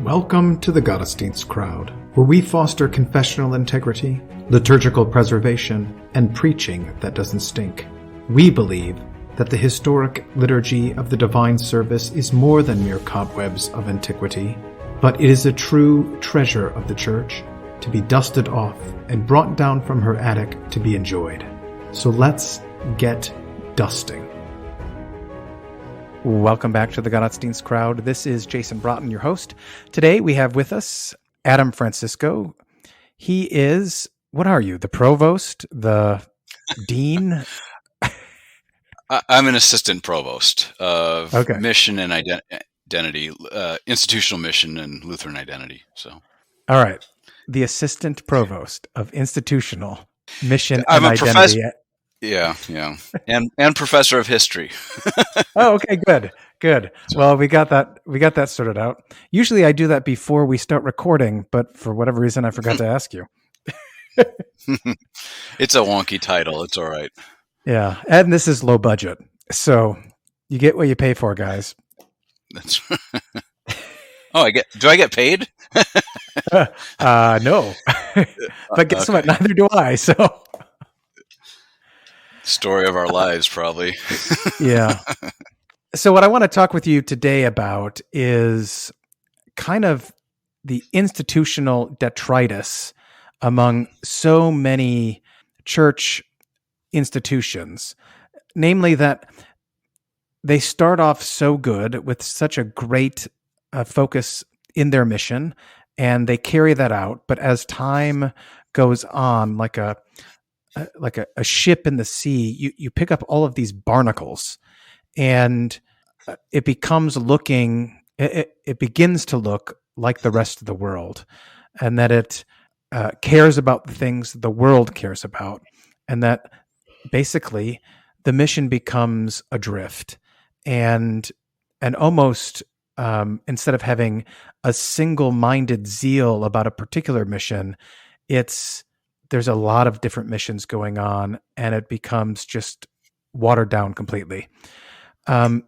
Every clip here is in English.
Welcome to the Gottesdienst crowd, where we foster confessional integrity, liturgical preservation, and preaching that doesn't stink. We believe that the historic liturgy of the divine service is more than mere cobwebs of antiquity, but it is a true treasure of the Church to be dusted off and brought down from her attic to be enjoyed. So let's get dusting. Welcome back to the Gottesdienst crowd. This is Jason Braaten, your host. Today we have with us Adam Francisco. He is, what are you, the provost, the dean? I'm an assistant provost of mission and identity, institutional mission and Lutheran identity. So, all right, the assistant provost of institutional mission I'm and a identity. Professor, yeah, and professor of history. Oh, okay, good. Well, we got that sorted out. Usually, I do that before we start recording, but for whatever reason, I forgot to ask you. It's a wonky title. It's all right. Yeah, and this is low budget, so you get what you pay for, guys. That's. Oh, do I get paid? No, but guess what? Neither do I. So. Story of our lives, probably. Yeah. So what I want to talk with you today about is kind of the institutional detritus among so many church institutions, namely that they start off so good with such a great focus in their mission, and they carry that out. But as time goes on, like a ship in the sea, you pick up all of these barnacles, and it begins to look like the rest of the world, and that it cares about the things the world cares about, and that basically the mission becomes adrift, and almost instead of having a single-minded zeal about a particular mission, there's a lot of different missions going on, and it becomes just watered down completely. So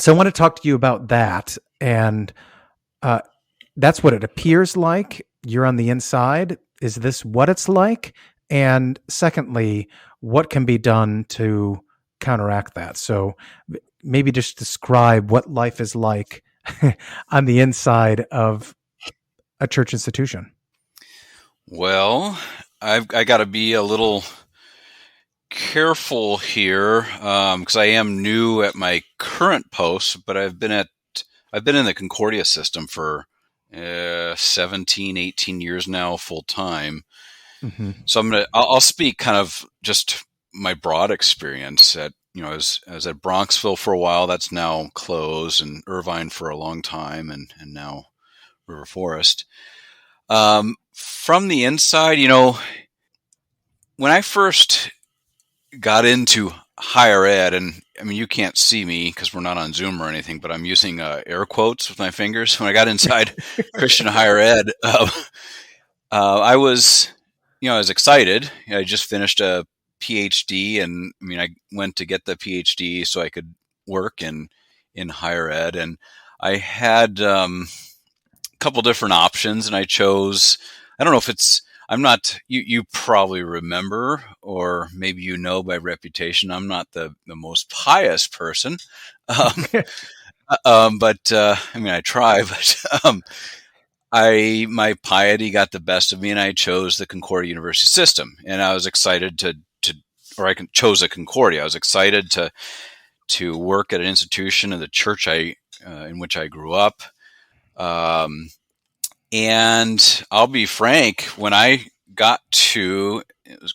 I want to talk to you about that, and that's what it appears like. You're on the inside. Is this what it's like? And secondly, what can be done to counteract that? So maybe just describe what life is like on the inside of a church institution. Well, I got to be a little careful here because I am new at my current post, but I've been in the Concordia system for 17, 18 years now, full time. Mm-hmm. So I'll speak kind of just my broad experience at, I was at Bronxville for a while. That's now closed, and Irvine for a long time, and now River Forest. From the inside, when I first got into higher ed, and I mean, you can't see me because we're not on Zoom or anything, but I'm using air quotes with my fingers. When I got inside Christian higher ed, I was excited. I just finished a PhD, and I mean, I went to get the PhD so I could work in higher ed, and I had a couple different options, and I chose. I don't know if I'm not, you probably remember, or maybe by reputation, I'm not the most pious person. But I mean, I try, but my piety got the best of me, and I chose the Concordia University system, and I was excited chose a Concordia. I was excited to work at an institution of the church in which I grew up. And I'll be frank, when I got to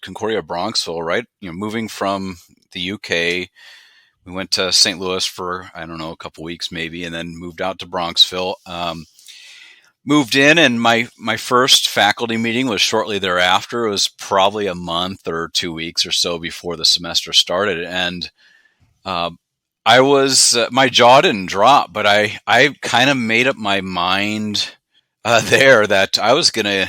Concordia Bronxville, right, moving from the UK, we went to St. Louis for, I don't know, a couple weeks maybe, and then moved out to Bronxville. Moved in, and my first faculty meeting was shortly thereafter. It was probably a month or 2 weeks or so before the semester started, and my jaw didn't drop, but I kind of made up my mind there that I was going to,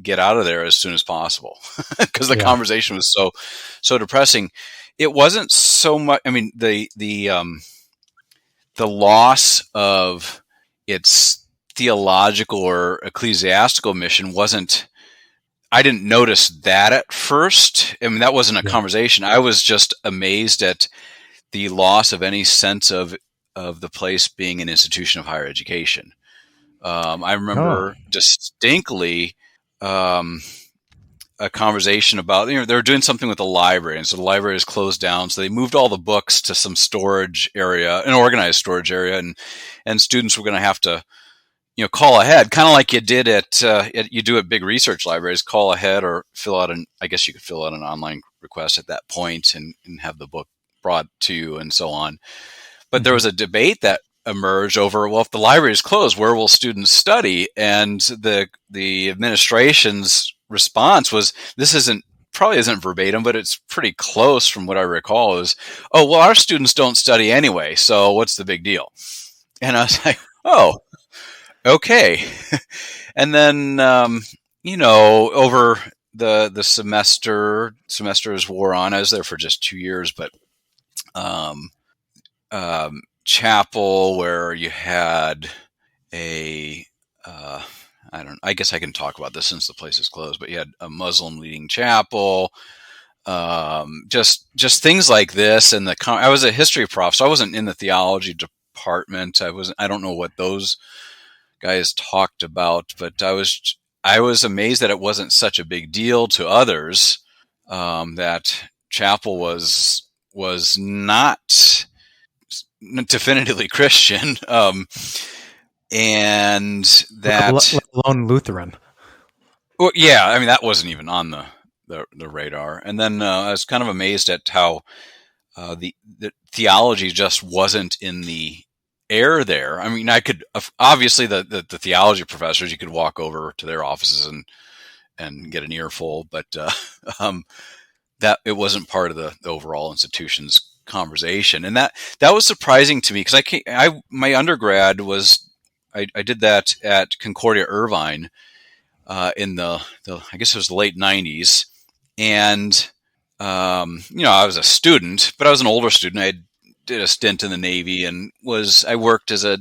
get out of there as soon as possible because the conversation was so depressing. It wasn't so much. I mean, the loss of its theological or ecclesiastical mission wasn't. I didn't notice that at first. I mean, that wasn't a conversation. I was just amazed at the loss of any sense of the place being an institution of higher education. I remember distinctly a conversation about, they were doing something with the library, and so the library is closed down. So they moved all the books to some storage area, an organized storage area, and students were going to have to, call ahead, kind of like you did you do at big research libraries, call ahead or I guess you could fill out an online request at that point and have the book brought to you and so on. But there was a debate that emerged over, well, if the library is closed, where will students study? And the administration's response was, probably isn't verbatim, but it's pretty close from what I recall, is, oh, well, our students don't study anyway, so what's the big deal? And I was like, oh, okay. And then, over the semesters wore on. I was there for just 2 years, but chapel, where you had I guess I can talk about this since the place is closed, but you had a Muslim leading chapel, just things like this. And I was a history prof, so I wasn't in the theology department. I don't know what those guys talked about, but I was amazed that it wasn't such a big deal to others, that chapel was not definitively Christian, and that, let alone Lutheran. Well, yeah, I mean, that wasn't even on the radar. And then I was kind of amazed at how the theology just wasn't in the air there. I mean, I could obviously the theology professors, you could walk over to their offices and get an earful, but that it wasn't part of the overall institution's conversation, and that was surprising to me, because my undergrad was I did that at Concordia Irvine in the I guess it was the late 90s, and I was a student, but I was an older student. I did a stint in the Navy and I worked as I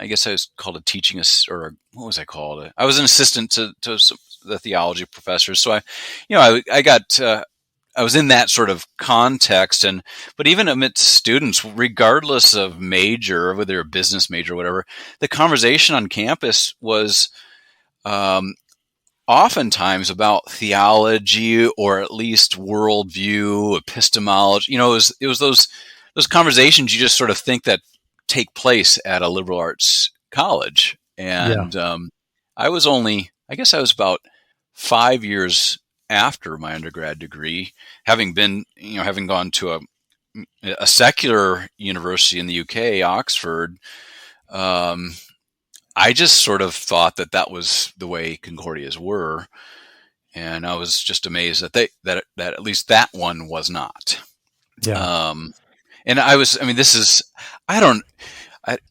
guess I was called a teaching, or what was I called? I was an assistant to the theology professors. So I got I was in that sort of context, but even amidst students, regardless of major, whether they're a business major or whatever, the conversation on campus was oftentimes about theology, or at least worldview, epistemology. You know, it was those conversations you just sort of think that take place at a liberal arts college. And I was about 5 years after my undergrad degree, having gone to a secular university in the UK, Oxford. I just sort of thought that was the way Concordias were, and I was just amazed that that at least that one was not. Yeah. And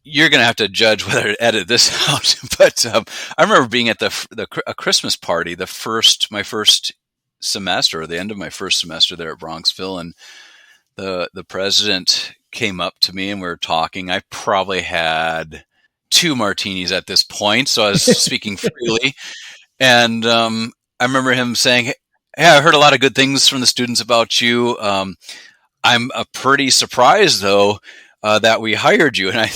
you're going to have to judge whether to edit this out, but I remember being at a Christmas party, my first semester, or the end of my first semester there at Bronxville, and the president came up to me and we were talking. I probably had 2 martinis at this point, so I was speaking freely. And I remember him saying, "Hey, I heard a lot of good things from the students about you. I'm pretty surprised, though, that we hired you." And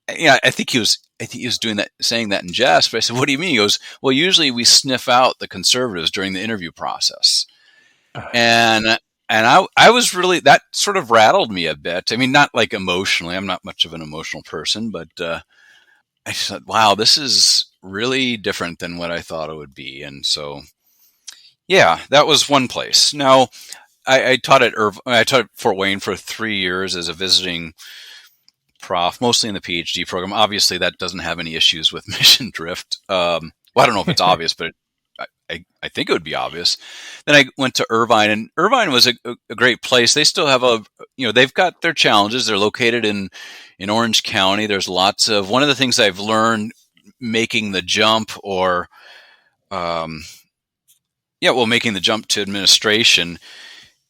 I think he was saying that in jest. But I said, "What do you mean?" He goes, "Well, usually we sniff out the conservatives during the interview process." And I was really, that sort of rattled me a bit. I mean, not like emotionally. I'm not much of an emotional person, but I said, "Wow, this is really different than what I thought it would be." And so, yeah, that was one place. Now, I taught at Fort Wayne for 3 years as a visiting prof, mostly in the PhD program. Obviously, that doesn't have any issues with mission drift. Well, I don't know if it's obvious, but I think it would be obvious. Then I went to Irvine, and Irvine was a great place. They still have they've got their challenges. They're located in Orange County. There's lots of, one of the things I've learned making the jump, making the jump to administration,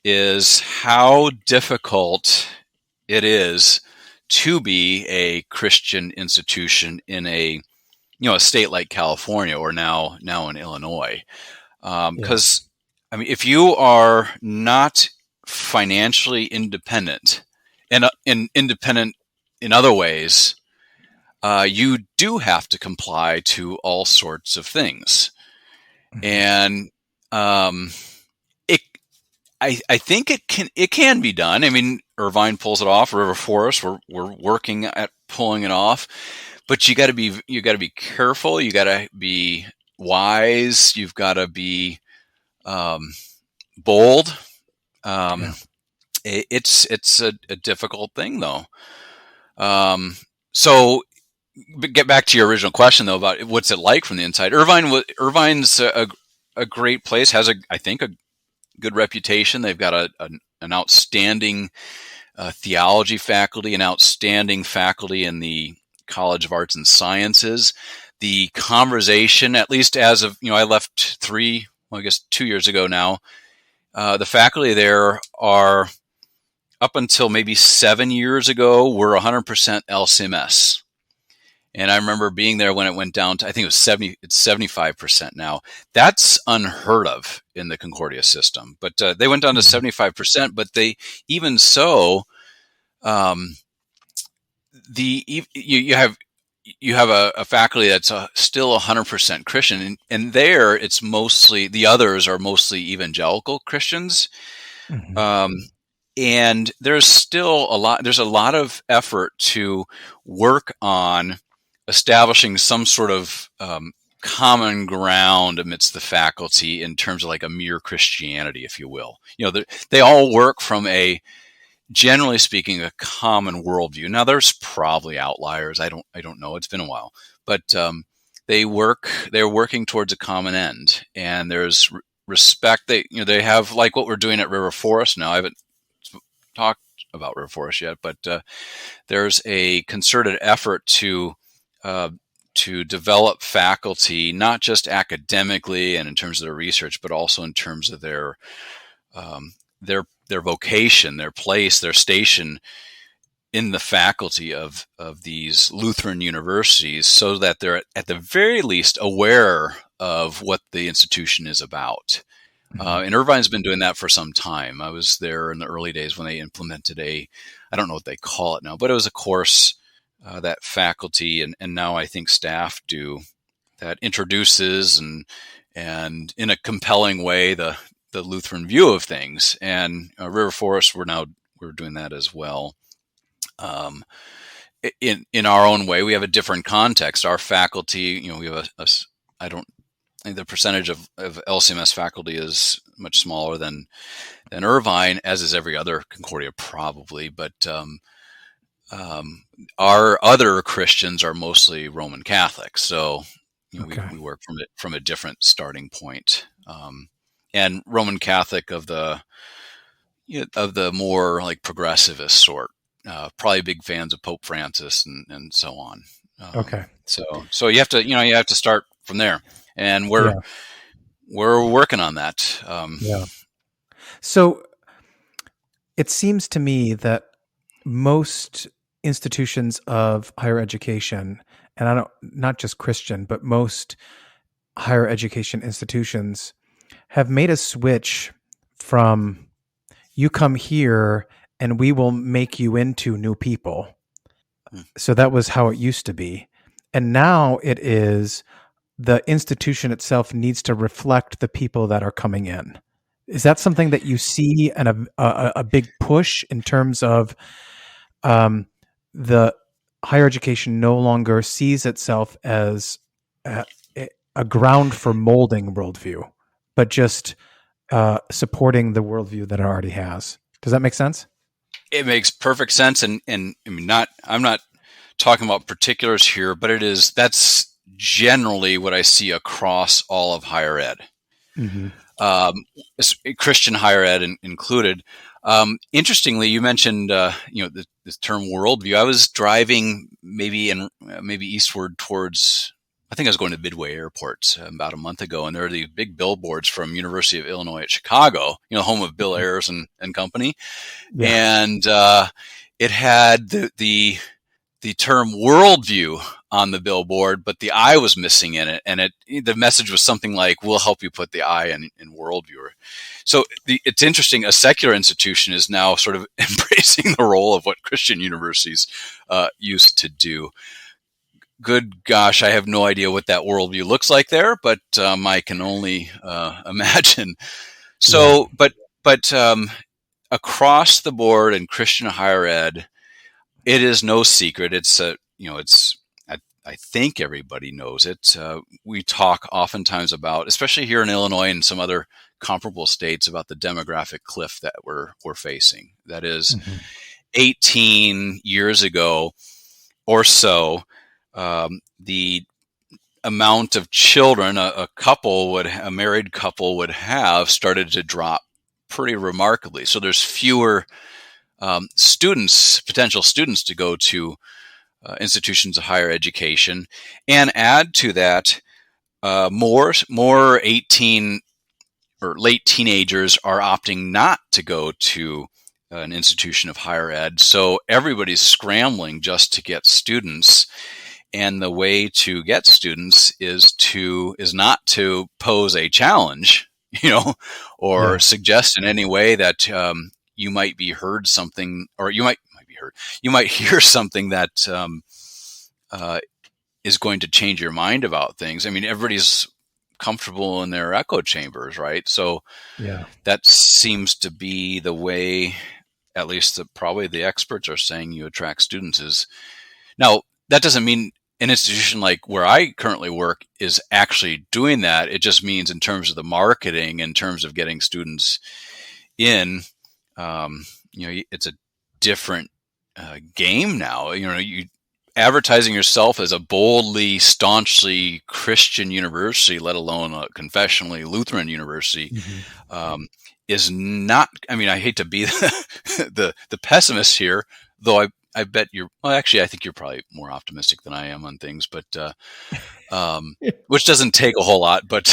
is how difficult it is to be a Christian institution in a a state like California or now in Illinois. Yeah. Because, I mean, if you are not financially independent and independent in other ways, you do have to comply to all sorts of things. Mhm. And it, I think it can be done. I mean, Irvine pulls it off. River Forest, we're working at pulling it off, but you got to be careful. You got to be wise. You've got to be bold. Yeah. It's a difficult thing though. So get back to your original question though about what's it like from the inside. Irvine's a great place. Has I think a good reputation. They've got an outstanding theology faculty, an outstanding faculty in the College of Arts and Sciences. The conversation, at least as of I left 2 years ago now. The faculty there are, up until maybe 7 years ago, were 100% LCMS. And I remember being there when it went down to, I think it was it's 75% now. That's unheard of in the Concordia system. But they went down to 75%, but even so, you have a faculty that's still 100% Christian, and there it's mostly, the others are mostly evangelical Christians. Mm-hmm. And there's a lot of effort to work on establishing some sort of common ground amidst the faculty in terms of like a mere Christianity, if you will. They all work from generally speaking, a common worldview. Now, there's probably outliers. I don't know. It's been a while, but they're working towards a common end, and there's respect. They have, like what we're doing at River Forest now. I haven't talked about River Forest yet, but there's a concerted effort to develop faculty, not just academically and in terms of their research, but also in terms of their vocation, their place, their station in the faculty of these Lutheran universities, so that they're at the very least aware of what the institution is about. And Irvine's been doing that for some time. I was there in the early days when they implemented I don't know what they call it now, but it was a course that faculty and now I think staff do, that introduces and in a compelling way the Lutheran view of things. And River Forest, we're doing that as well. In our own way, we have a different context. Our faculty, we have I think the percentage of LCMS faculty is much smaller than Irvine, as is every other Concordia probably. But our other Christians are mostly Roman Catholic, so we work from a different starting point. And Roman Catholic of the more like progressivist sort, probably big fans of Pope Francis and so on. So you have to start from there, and we're working on that. So it seems to me that most institutions of higher education, and not just Christian, but most higher education institutions have made a switch from you come here and we will make you into new people. So that was how it used to be. And now it is the institution itself needs to reflect the people that are coming in. Is that something that you see and a big push in terms of the higher education no longer sees itself as a ground for molding worldview, but just supporting the worldview that it already has? Does that make sense? It makes perfect sense, and I mean, I'm not talking about particulars here, but that's generally what I see across all of higher ed, Christian higher ed included. Interestingly, you mentioned this term worldview. I was driving maybe eastward towards, I think I was going to Midway Airport about a month ago, and there are these big billboards from University of Illinois at Chicago, home of Bill Ayers and company. Yeah. And it had the the term worldview on the billboard, but the I was missing in it. And the message was something like, we'll help you put the I in worldview. So it's interesting. A secular institution is now sort of embracing the role of what Christian universities used to do. Good gosh, I have no idea what that worldview looks like there, but I can only imagine. So, but across the board in Christian higher ed, it is no secret. I think everybody knows it. We talk oftentimes about, especially here in Illinois and some other comparable states, about the demographic cliff that we're facing. That is, 18 years ago or so, the amount of children a married couple would have started to drop pretty remarkably. So there's fewer potential students to go to institutions of higher education, and add to that, more 18 or late teenagers are opting not to go to an institution of higher ed. So everybody's scrambling just to get students. And the way to get students is not to pose a challenge, or suggest in any way that you might be heard something, or you might hear something that is going to change your mind about things. I mean, everybody's comfortable in their echo chambers, right? So that seems to be the way, at least probably the experts are saying, you attract students. Now, that doesn't mean an institution like where I currently work is actually doing that. It just means in terms of the marketing, in terms of getting students in, it's a different game now. You advertising yourself as a boldly, staunchly Christian university, let alone a confessionally Lutheran university, is not. I mean, I hate to be the pessimist here, though. I bet I think you're probably more optimistic than I am on things, but which doesn't take a whole lot. But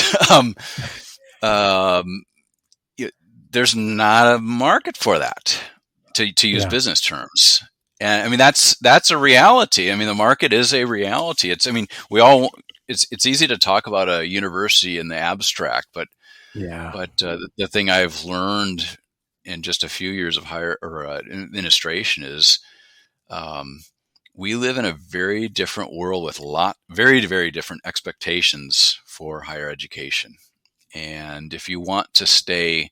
there's not a market for that, to use business terms. And I mean, that's a reality. I mean, the market is a reality. It's easy to talk about a university in the abstract, but the thing I've learned in just a few years of higher administration is, we live in a very different world with very, very different expectations for higher education. And if you want to stay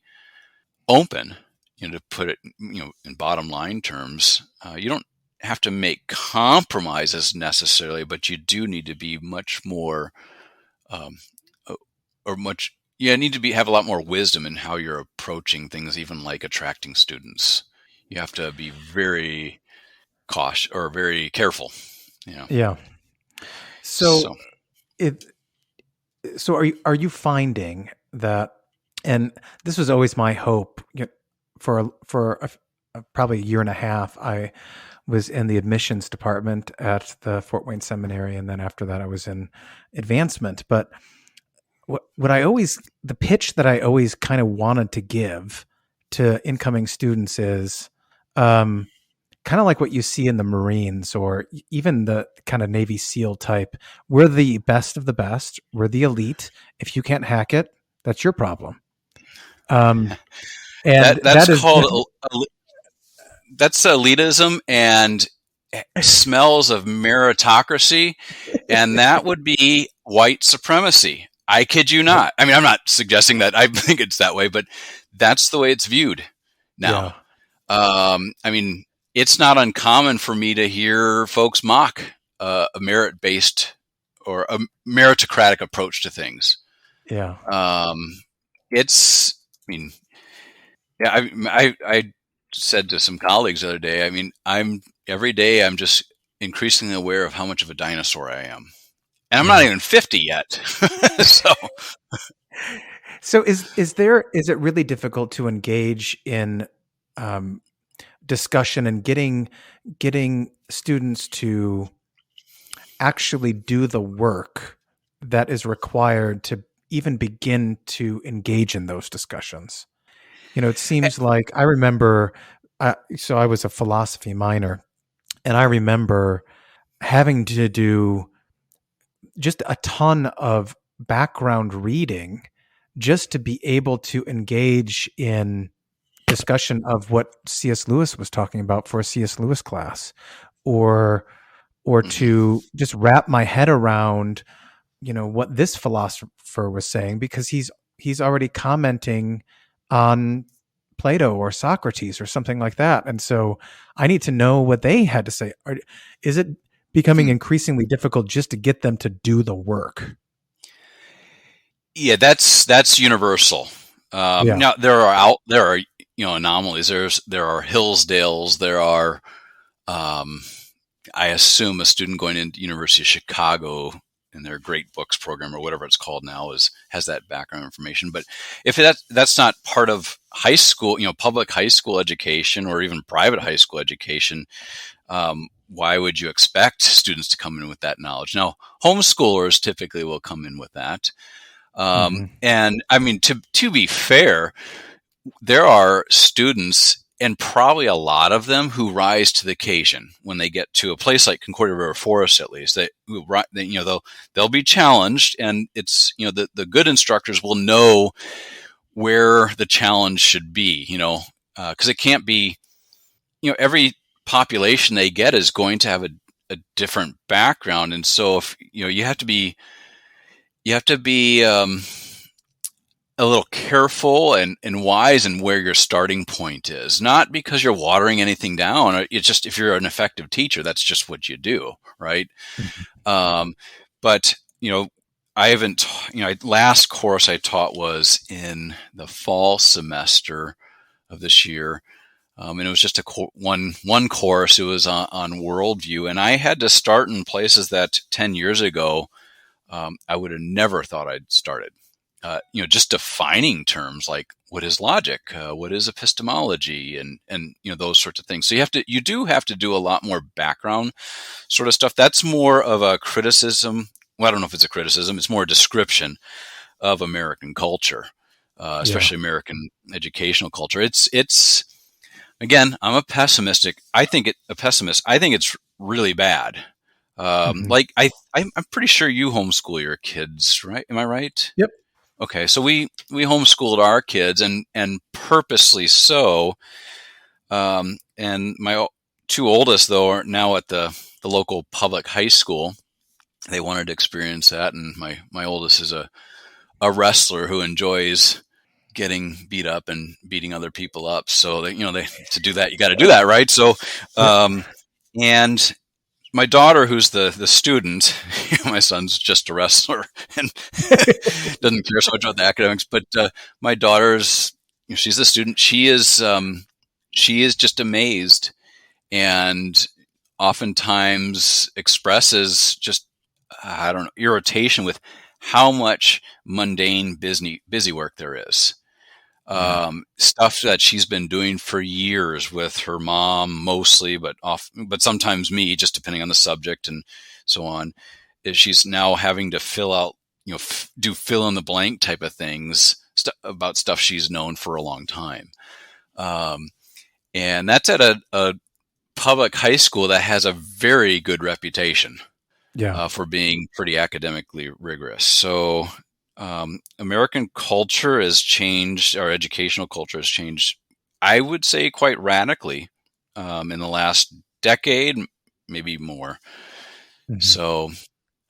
open, to put it, in bottom line terms, you don't have to make compromises necessarily, but you do need to be much more, need to have a lot more wisdom in how you're approaching things, even like attracting students. You have to be very cautious or very careful. Yeah. So are you finding that? And this was always my hope. For probably a year and a half, I was in the admissions department at the Fort Wayne Seminary, and then after that, I was in advancement. But the pitch that I always kind of wanted to give to incoming students is kind of like what you see in the Marines or even the kind of Navy SEAL type. We're the best of the best. We're the elite. If you can't hack it, that's your problem. And that's called that's elitism and smells of meritocracy, and that would be white supremacy. I kid you not. I mean, I'm not suggesting that I think it's that way, but that's the way it's viewed now. I mean, it's not uncommon for me to hear folks mock a merit-based or a meritocratic approach to things. Yeah. I said to some colleagues the other day, I mean, every day I'm just increasingly aware of how much of a dinosaur I am. And I'm not even 50 yet. So is it really difficult to engage in discussion and getting students to actually do the work that is required to even begin to engage in those discussions? It seems like I remember, so I was a philosophy minor, and I remember having to do just a ton of background reading just to be able to engage in discussion of what C.S. Lewis was talking about for a C.S. Lewis class, or to just wrap my head around, what this philosopher was saying, because he's already commenting on Plato or Socrates or something like that. And so I need to know what they had to say. Is it becoming increasingly difficult just to get them to do the work? Yeah, that's universal. Yeah. Now there are anomalies. There are Hillsdales. There are, I assume, a student going into University of Chicago in their Great Books program or whatever it's called now has that background information. But if that's not part of high school, public high school education or even private high school education, why would you expect students to come in with that knowledge? Now, homeschoolers typically will come in with that. And I mean, to be fair, there are students, and probably a lot of them, who rise to the occasion when they get to a place like Concordia River Forest. At least they'll be challenged, and it's the good instructors will know where the challenge should be. Because it can't be every population they get is going to have a different background, and so if you have to be a little careful and wise in where your starting point is. Not because you're watering anything down. It's just, if you're an effective teacher, that's just what you do, right? But I haven't. Last course I taught was in the fall semester of this year, and it was just one course. It was on worldview, and I had to start in places that 10 years ago I would have never thought I'd started. Just defining terms like what is logic, what is epistemology, and those sorts of things. So you do have to do a lot more background sort of stuff. That's more of a criticism. Well, I don't know if it's a criticism. It's more a description of American culture, especially American educational culture. It's again, I'm a pessimist. I think it's really bad. Like I'm pretty sure you homeschool your kids, right? Am I right? Yep. Okay, so we homeschooled our kids, and purposely so. And my two oldest, though, are now at the local public high school. They wanted to experience that, and my oldest is a wrestler who enjoys getting beat up and beating other people up. So they to do that, you got to do that, right? So, and my daughter, who's the student, my son's just a wrestler and doesn't care so much about the academics. But my daughter's, she's a student. She is just amazed, and oftentimes expresses just irritation with how much mundane busy work there is. Stuff that she's been doing for years with her mom mostly, but sometimes me, just depending on the subject and so on, is she's now having to fill out, do fill in the blank type of things about stuff she's known for a long time. And that's at a public high school that has a very good reputation for being pretty academically rigorous. So American culture has changed, our educational culture has changed, I would say, quite radically in the last decade, maybe more. So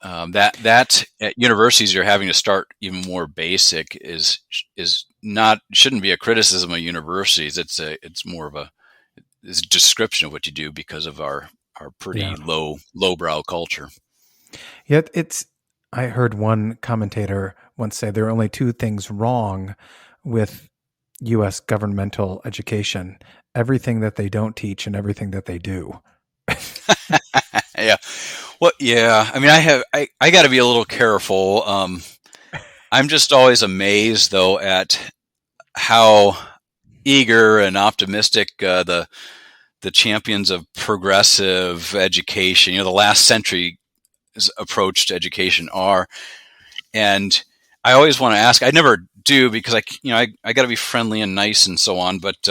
that at universities you're having to start even more basic shouldn't be a criticism of universities. It's more of a description of what you do because of our pretty lowbrow culture. Yeah, I heard one commentator once say there are only two things wrong with U.S. governmental education: everything that they don't teach and everything that they do. Yeah. Well, yeah. I mean, I got to be a little careful. I'm just always amazed, though, at how eager and optimistic the champions of progressive education, the last century approach to education are. And I always want to ask, I never do because I got to be friendly and nice and so on. But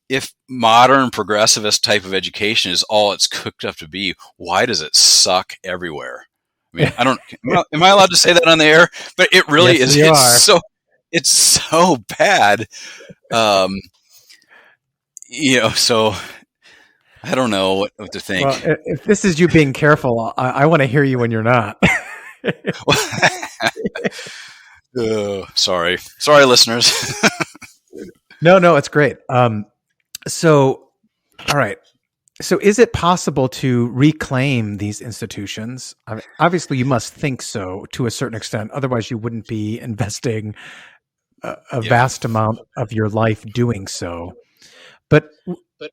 if modern progressivist type of education is all it's cooked up to be, why does it suck everywhere? I mean, I don't. Am I allowed to say that on the air? But it really Yes, is. you are. It's so bad. So I don't know what to think. Well, if this is you being careful, I want to hear you when you're not. Sorry, listeners. No, it's great. So, all right. So, is it possible to reclaim these institutions? I mean, obviously, you must think so to a certain extent. Otherwise, you wouldn't be investing a vast amount of your life doing so. But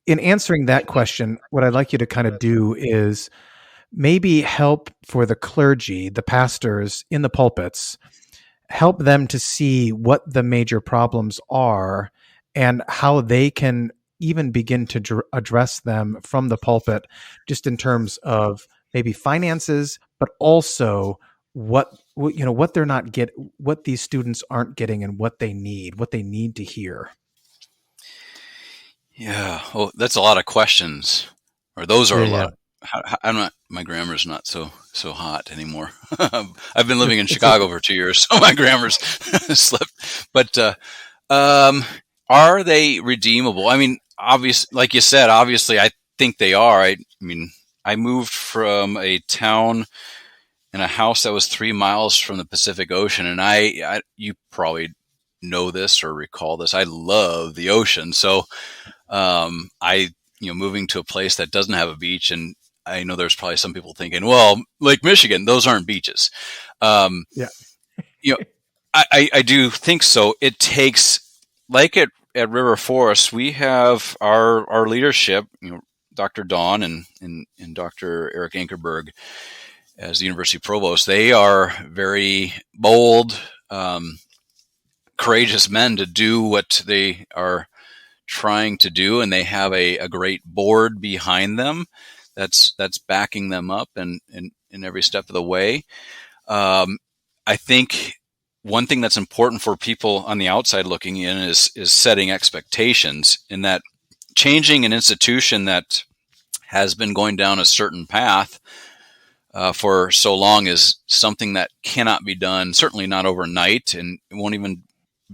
in answering that question, what I'd like you to kind of do is maybe help for the clergy, the pastors in the pulpits, help them to see what the major problems are and how they can even begin to address them from the pulpit, just in terms of maybe finances, but also what they're not what these students aren't getting and what they need to hear. Yeah. Oh, that's a lot of questions. Or those are a lot. Yeah. I'm not. My grammar's not so hot anymore. I've been living in Chicago for 2 years, so my grammar's slipped. But are they redeemable? I mean, like you said, obviously, I think they are. I mean, I moved from a town in a house that was 3 miles from the Pacific Ocean, and you probably know this or recall this. I love the ocean, so moving to a place that doesn't have a beach, and I know there's probably some people thinking, well, Lake Michigan, those aren't beaches. Yeah. I do think so. It takes, like at River Forest, we have our leadership, Dr. Dawn and Dr. Eric Ankerberg as the university provost. They are very bold, courageous men to do what they are trying to do, and they have a great board behind them that's backing them up in every step of the way. I think one thing that's important for people on the outside looking in is setting expectations, in that changing an institution that has been going down a certain path for so long is something that cannot be done, certainly not overnight, and it won't even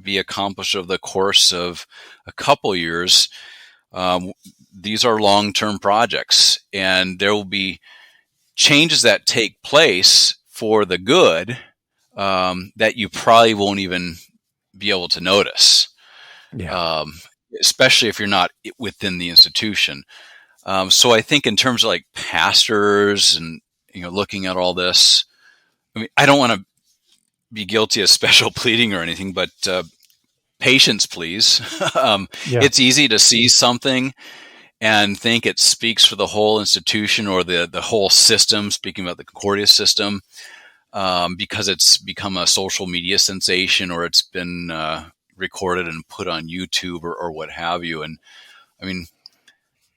be accomplished over the course of a couple years. These are long-term projects, and there will be changes that take place for the good that you probably won't even be able to notice, especially if you're not within the institution. So I think in terms of like pastors and looking at all this, I mean, I don't want to be guilty of special pleading or anything, but patience, please. It's easy to see something and think it speaks for the whole institution or the whole system, speaking about the Concordia system, because it's become a social media sensation, or it's been recorded and put on YouTube or what have you. And I mean,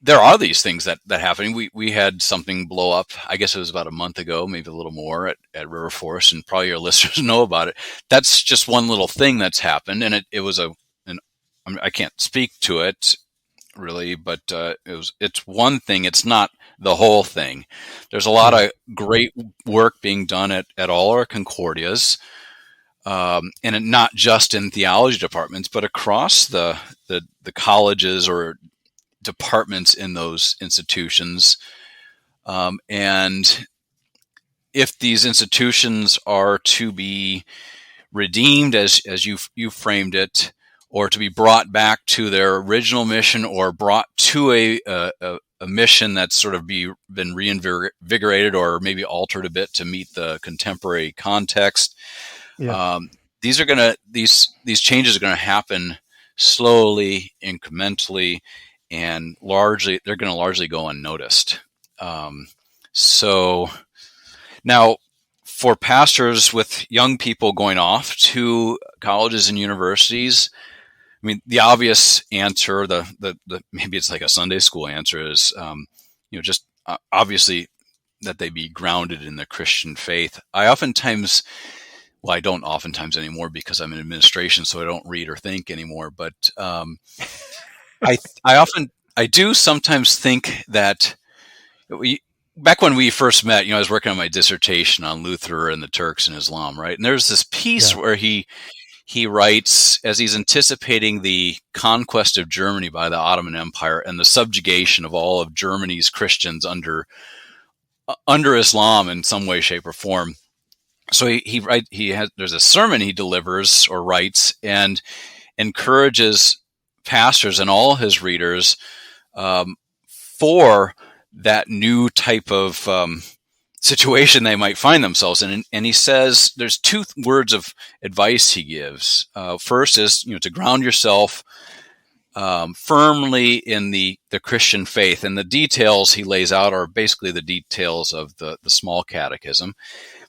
there are these things that happen. We had something blow up, I guess it was about a month ago, maybe a little more, at River Forest, and probably your listeners know about it. That's just one little thing that's happened, and it was I can't speak to it really, but it's one thing. It's not the whole thing. There's a lot of great work being done at all our Concordias, and not just in theology departments, but across the colleges or departments in those institutions. And if these institutions are to be redeemed, as you framed it, or to be brought back to their original mission, or brought to a mission that's sort of been reinvigorated or maybe altered a bit to meet the contemporary context, these changes are going to happen slowly, incrementally, and they're going to largely go unnoticed. So now, for pastors with young people going off to colleges and universities, I mean, the obvious answer, the maybe it's like a Sunday school answer, is just obviously that they be grounded in the Christian faith. I don't oftentimes anymore, because I'm in administration, so I don't read or think anymore. But I do sometimes think that back when we first met, I was working on my dissertation on Luther and the Turks and Islam, right? And there's this piece where he writes, as he's anticipating the conquest of Germany by the Ottoman Empire and the subjugation of all of Germany's Christians under Islam in some way, shape, or form. So there's a sermon he delivers or writes and encourages pastors and all his readers for that new type of situation they might find themselves in. And he says there's two words of advice he gives. First is, to ground yourself firmly in the Christian faith. And the details he lays out are basically the details of the small catechism.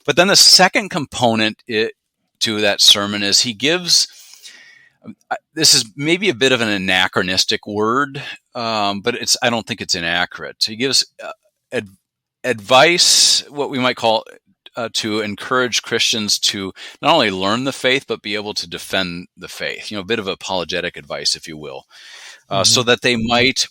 But then the second component to that sermon is he gives, this is maybe a bit of an anachronistic word, but I don't think it's inaccurate. He gives advice, what we might call, to encourage Christians to not only learn the faith, but be able to defend the faith, a bit of apologetic advice, if you will, so that they might,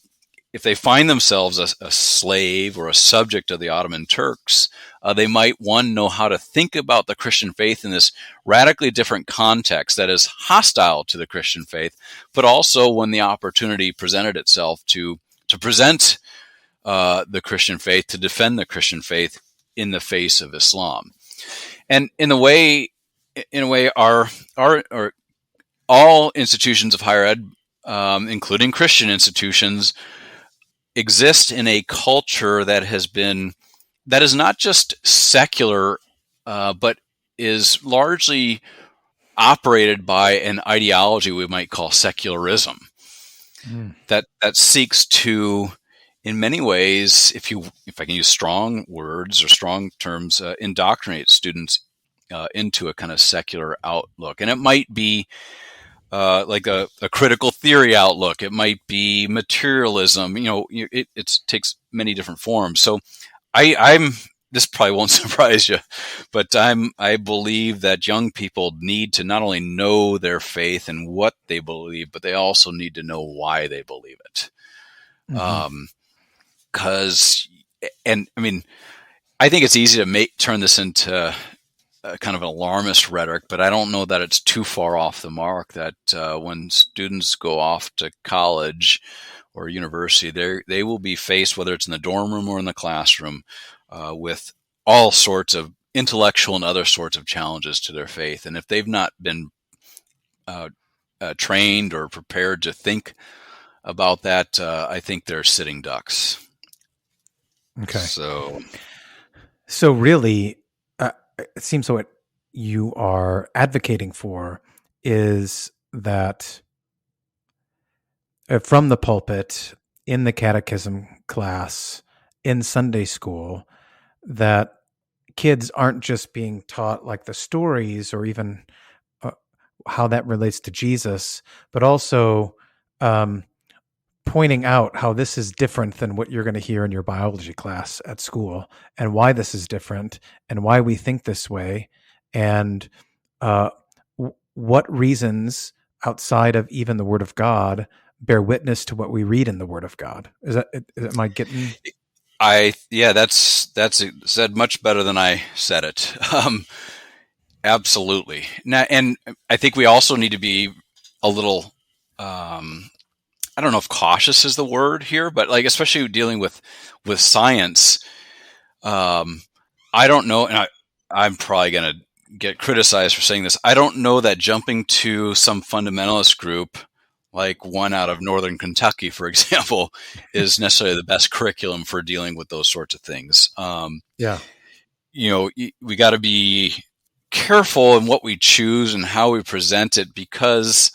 if they find themselves a slave or a subject of the Ottoman Turks, they might, one, know how to think about the Christian faith in this radically different context that is hostile to the Christian faith, but also when the opportunity presented itself to present the Christian faith, to defend the Christian faith in the face of Islam. And in a way, our all institutions of higher ed, including Christian institutions, exist in a culture that is not just secular, but is largely operated by an ideology we might call secularism, that seeks to, in many ways, if I can use strong words or strong terms, indoctrinate students into a kind of secular outlook. And it might be like a critical theory outlook. It might be materialism. It takes many different forms. So I'm this probably won't surprise you, but I believe that young people need to not only know their faith and what they believe, but they also need to know why they believe it. I think it's easy to turn this into kind of an alarmist rhetoric, but I don't know that it's too far off the mark that when students go off to college or university, they will be faced, whether it's in the dorm room or in the classroom, with all sorts of intellectual and other sorts of challenges to their faith. And if they've not been trained or prepared to think about that, I think they're sitting ducks. Okay. So really, it seems what you are advocating for is that from the pulpit, in the catechism class, in Sunday school, that kids aren't just being taught like the stories or even how that relates to Jesus, but also pointing out how this is different than what you're going to hear in your biology class at school, and why this is different, and why we think this way, and what reasons outside of even the Word of God bear witness to what we read in the Word of God. Am I getting? That's said much better than I said it. Absolutely. Now, and I think we also need to be a little, I don't know if cautious is the word here, but like, especially dealing with science, I don't know, and I'm probably going to get criticized for saying this. I don't know that jumping to some fundamentalist group, like one out of Northern Kentucky, for example, is necessarily the best curriculum for dealing with those sorts of things. We got to be careful in what we choose and how we present it, because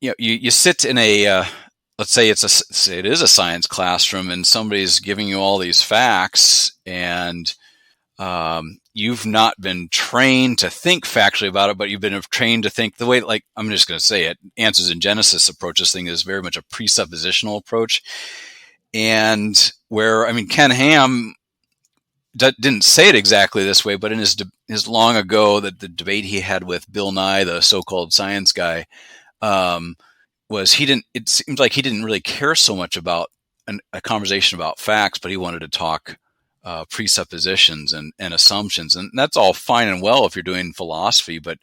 you sit in a let's say it is a science classroom, and somebody's giving you all these facts, and you've not been trained to think factually about it, but you've been trained to think the way, like, I'm just going to say it, Answers in Genesis approach this thing is very much a presuppositional approach. And where, Ken Ham didn't say it exactly this way, but in his long ago, the debate he had with Bill Nye, the so-called science guy, was it seems like he didn't really care so much about a conversation about facts, but he wanted to talk presuppositions and assumptions. And that's all fine and well if you're doing philosophy, but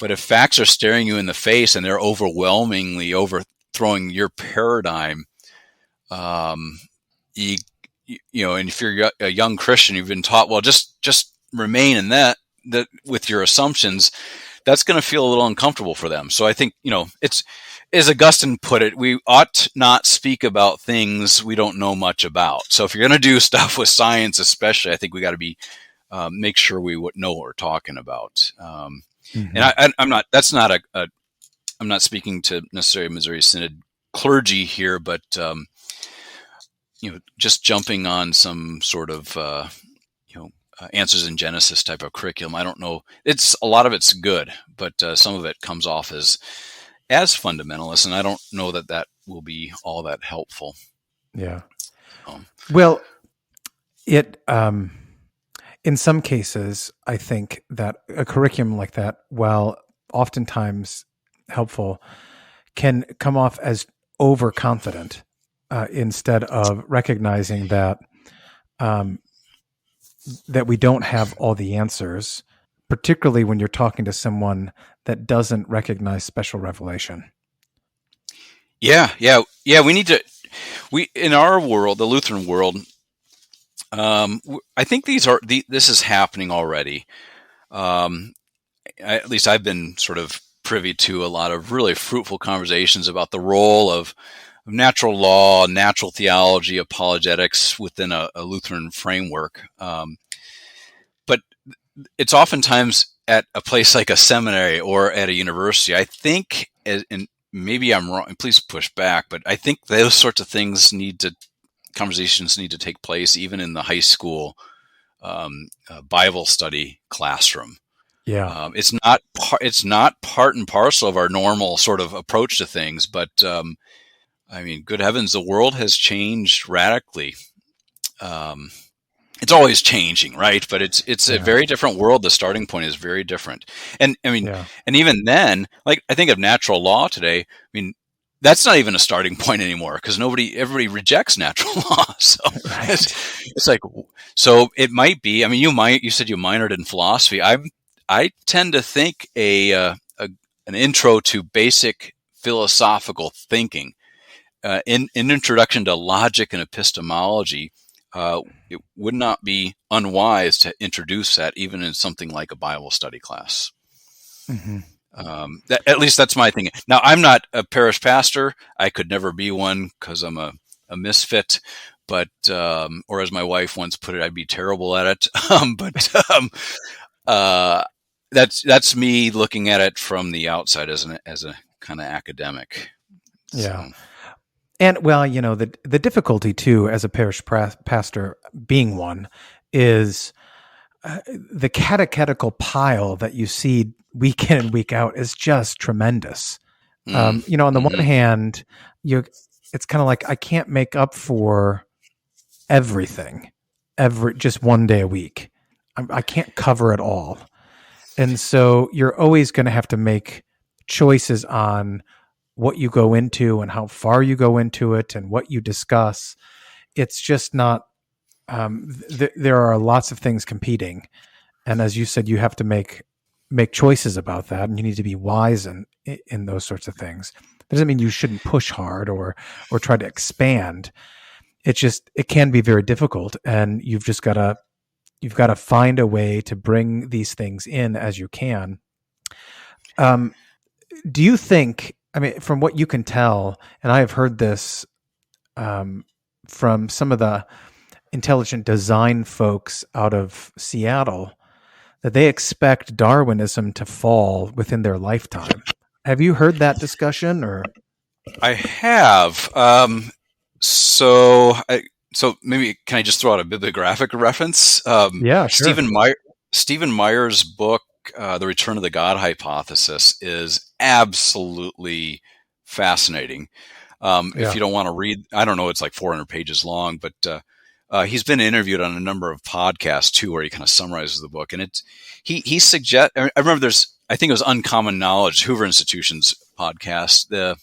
if facts are staring you in the face and they're overwhelmingly overthrowing your paradigm, you know, and if you're a young Christian, you've been taught, well, just remain in that with your assumptions, that's going to feel a little uncomfortable for them. So I think, you know, it's, as Augustine put it, we ought not speak about things we don't know much about. So if you're going to do stuff with science, especially, I think we got to be make sure we know what we're talking about. And I'm not. That's not I'm not speaking to necessarily Missouri Synod clergy here, but you know, just jumping on some sort of answers in Genesis type of curriculum. I don't know. It's a lot of it's good, but some of it comes off as fundamentalist, and I don't know that will be all that helpful. Yeah. Well, it in some cases, I think that a curriculum like that, while oftentimes helpful, can come off as overconfident instead of recognizing that that we don't have all the answers, particularly when you're talking to someone that doesn't recognize special revelation. Yeah. We need to. In our world, the Lutheran world, I think this is happening already. At least I've been sort of privy to a lot of really fruitful conversations about the role of natural law, natural theology, apologetics within a Lutheran framework. But it's oftentimes at a place like a seminary or at a university. I think, and maybe I'm wrong, please push back, but I think those sorts of things conversations need to take place even in the high school Bible study classroom. Yeah. It's not part and parcel of our normal sort of approach to things, but I mean, good heavens, the world has changed radically. It's always changing, right? But it's a very different world. The starting point is very different. And I mean, and even then, like I think of natural law today, I mean, that's not even a starting point anymore because everybody rejects natural law. So it's like, so it might be, I mean, you said you minored in philosophy. I tend to think an intro to basic philosophical thinking, in introduction to logic and epistemology, it would not be unwise to introduce that even in something like a Bible study class. Mm-hmm. At least that's my thinking. Now, I'm not a parish pastor. I could never be one because I'm a misfit. But or as my wife once put it, I'd be terrible at it. That's me looking at it from the outside as a kind of academic. Yeah. So. And well, you know, the difficulty too, as a parish pastor, being one, is the catechetical pile that you see week in and week out is just tremendous. You know, on the one hand, it's kind of like I can't make up for everything, just one day a week. I can't cover it all, and so you're always going to have to make choices on what you go into and how far you go into it and what you discuss. It's just not, there are lots of things competing. And as you said, you have to make choices about that, and you need to be wise in those sorts of things. That doesn't mean you shouldn't push hard or try to expand. It can be very difficult, and you've got to find a way to bring these things in as you can. Do you think, I mean, from what you can tell, and I have heard this from some of the intelligent design folks out of Seattle, that they expect Darwinism to fall within their lifetime. Have you heard that discussion? Or I have. So maybe can I just throw out a bibliographic reference? Yeah, sure. Stephen Meyer's book, The Return of the God Hypothesis, is absolutely fascinating. If you don't want to read, I don't know, it's like 400 pages long, but he's been interviewed on a number of podcasts too, where he kind of summarizes the book. And he suggests, I remember I think it was Uncommon Knowledge, Hoover Institution's podcast. The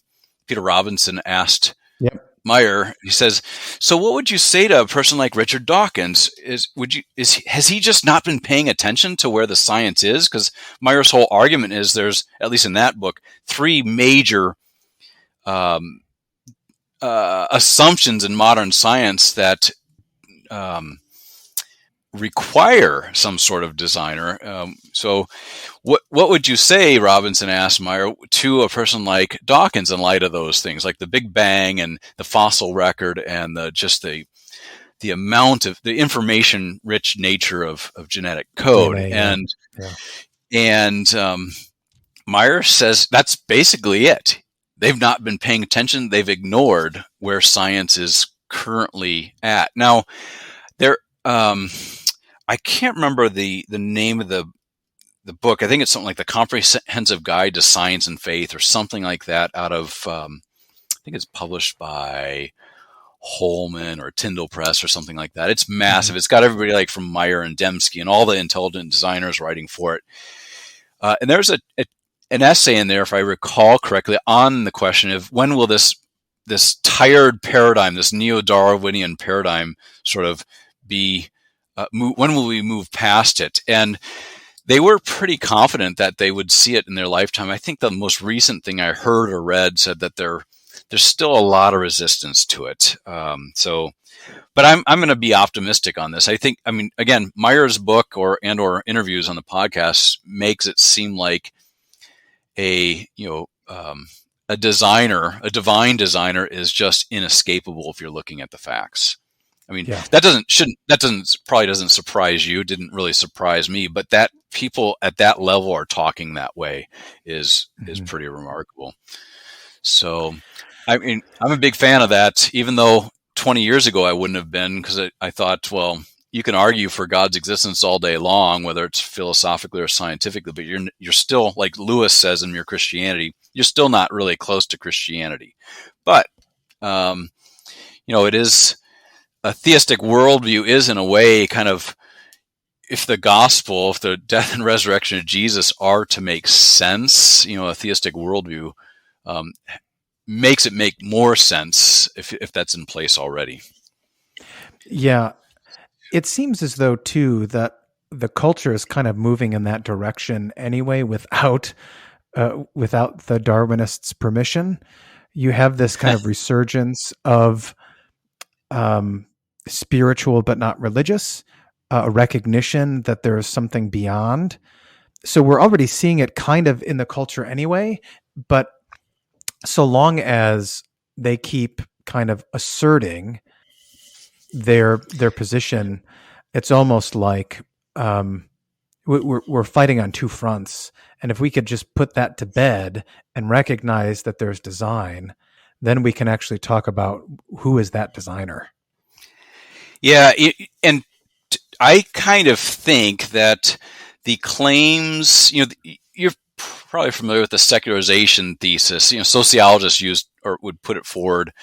Peter Robinson asked Yep. Meyer, he says, "So what would you say to a person like Richard Dawkins? Has he just not been paying attention to where the science is?" Because Meyer's whole argument is there's, at least in that book, three major assumptions in modern science that require some sort of designer. So what would you say, Robinson asked Meyer, to a person like Dawkins in light of those things, like the Big Bang and the fossil record and the amount of the information-rich nature of genetic code? DNA, and Meyer says that's basically it. They've not been paying attention. They've ignored where science is currently at. Now, I can't remember the name of the book. I think it's something like The Comprehensive Guide to Science and Faith or something like that, out of, I think it's published by Holman or Tyndall Press or something like that. It's massive. It's got everybody like from Meyer and Dembski and all the intelligent designers writing for it. And there's an essay in there, if I recall correctly, on the question of when will this tired paradigm, this neo-Darwinian paradigm sort of be, when will we move past it? And they were pretty confident that they would see it in their lifetime. I think the most recent thing I heard or read said that there's still a lot of resistance to it. But I'm going to be optimistic on this. I mean, again, Meyer's book or interviews on the podcast makes it seem like a divine designer is just inescapable if you're looking at the facts. I mean, that probably doesn't surprise you. Didn't really surprise me, but that people at that level are talking that way is pretty remarkable. So, I mean, I'm a big fan of that, even though 20 years ago I wouldn't have been, because I thought, well, you can argue for God's existence all day long, whether it's philosophically or scientifically, but you're still, like Lewis says in Mere Christianity, you're still not really close to Christianity. But, it is, a theistic worldview is in a way kind of, if the death and resurrection of Jesus are to make sense, a theistic worldview makes it make more sense if that's in place already. Yeah. It seems as though, too, that the culture is kind of moving in that direction anyway without the Darwinists' permission. You have this kind of resurgence of spiritual but not religious, a recognition that there is something beyond. So we're already seeing it kind of in the culture anyway, but so long as they keep kind of asserting their position, it's almost like we're fighting on two fronts. And if we could just put that to bed and recognize that there's design, then we can actually talk about who is that designer. Yeah, and I kind of think that the claims, you're probably familiar with the secularization thesis. Sociologists would put it forward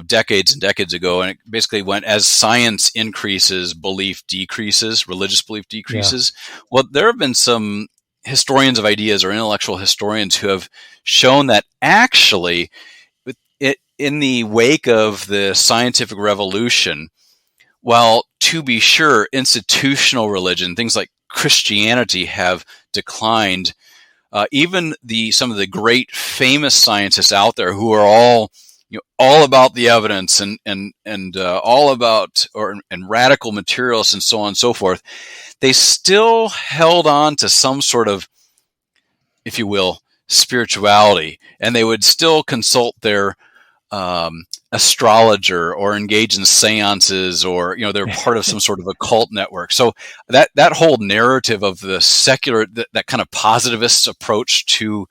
decades and decades ago, and it basically went, as science increases, belief decreases, religious belief decreases. Yeah. Well, there have been some historians of ideas or intellectual historians who have shown that actually, in the wake of the scientific revolution, while to be sure, institutional religion, things like Christianity, have declined, even some of the great famous scientists out there who are all about the evidence and all about and radical materialists and so on and so forth, they still held on to some sort of, if you will, spirituality, and they would still consult their astrologer or engage in seances, or they're part of some sort of occult network. So that whole narrative of the secular, that kind of positivist approach to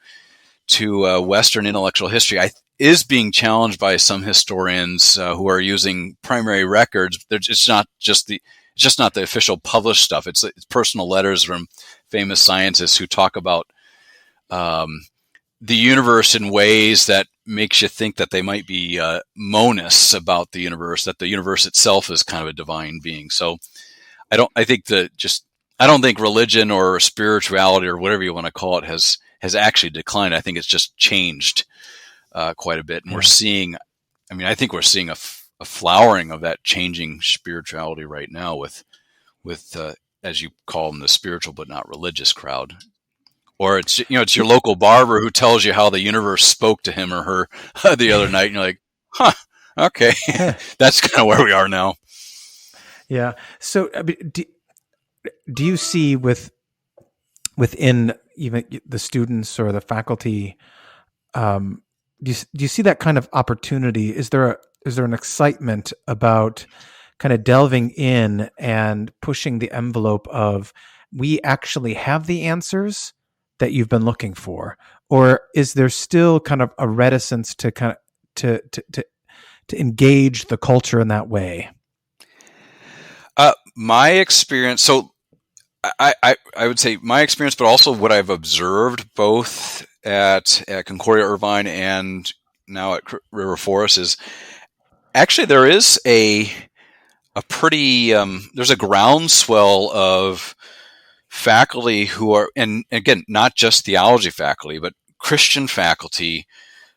Western intellectual history, is being challenged by some historians who are using primary records. It's just not the official published stuff. It's personal letters from famous scientists who talk about the universe in ways that makes you think that they might be monists about the universe, that the universe itself is kind of a divine being. So I don't think religion or spirituality or whatever you want to call it has actually declined. I think it's just changed quite a bit, and Yeah. we're seeing. I mean, I think we're seeing a flowering of that changing spirituality right now with as you call them, the spiritual but not religious crowd. Or it's it's your local barber who tells you how the universe spoke to him or her the other night, and you're like, huh, okay, that's kind of where we are now. Yeah. So, I mean, do you see within even the students or the faculty, do you see that kind of opportunity? Is there an excitement about kind of delving in and pushing the envelope of, we actually have the answers that you've been looking for, or is there still kind of a reticence to kind of to engage the culture in that way? My experience, so I would say my experience, but also what I've observed both at Concordia Irvine and now at River Forest is actually there is a pretty there's a groundswell of faculty who are, and again, not just theology faculty, but Christian faculty,